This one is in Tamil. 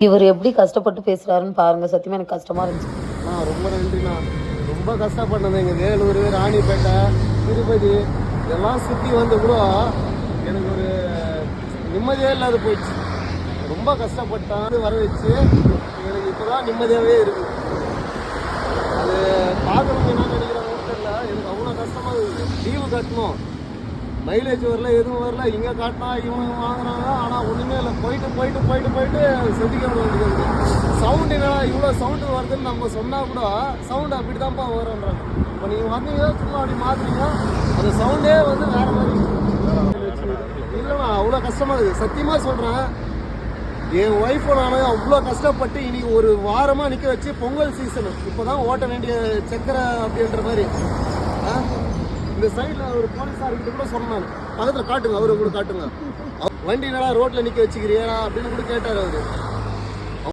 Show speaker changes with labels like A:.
A: இவர் எப்படி கஷ்டப்பட்டு பேசுறாருன்னு பாருங்க. சத்தியமா எனக்கு கஷ்டமா இருந்துச்சு.
B: ரொம்ப நன்றிண்ணா. ரொம்ப கஷ்டப்பட்டது. எங்கள் வேலூர், ராணிப்பேட்டை, திருப்பதி இதெல்லாம் சுற்றி வந்து கூட எனக்கு ஒரு நிம்மதியே இல்லாத போயிடுச்சு. ரொம்ப கஷ்டப்பட்டேன். வர வச்சு எனக்கு இப்போ தான் நிம்மதியாகவே இருக்குது. அது பார்க்கணும் என்ன நினைக்கிறாங்கன்னு தெரியல. எனக்கு அவ்வளோ கஷ்டமாக இருக்குது. லீவு கட்டணும், மைலேஜ் வரல, எதுவும் வரல. இங்கே காட்டினா இவங்க வாங்குறாங்க, ஆனால் ஒன்றுமே இல்லை. போயிட்டு செதுக்க வேண்டியது. சவுண்டு என்னடா இவ்வளோ சவுண்டு வருதுன்னு நம்ம சொன்னால் கூட சவுண்டு அப்படி தான்ப்பா வரும்ன்றாங்க. இப்போ நீங்கள் வந்தீங்க சும்மா அப்படி மாற்றுறீங்க, அந்த சவுண்டே வந்து வேறு மாதிரி இல்லைண்ணா. அவ்வளோ கஷ்டமாக இருக்குது. சத்தியமாக சொல்கிறேன், என் ஒய்ஃபை நான் அவ்வளோ கஷ்டப்பட்டு இன்னைக்கு ஒரு வாரமாக நிற்க வச்சு பொங்கல் சீசனு இப்போ தான் ஓட்ட வேண்டிய சக்கரை அப்படின்ற மாதிரி. இந்த சைடில் ஒரு போலீஸார்கிட்ட கூட சொன்னாங்க, பக்கத்தில் காட்டுங்க, அவரு கூட காட்டுங்க, வண்டி நல்லா ரோட்டில் நிற்க வச்சுக்கிறியா அப்படின்னு கூட கேட்டார் அவர்.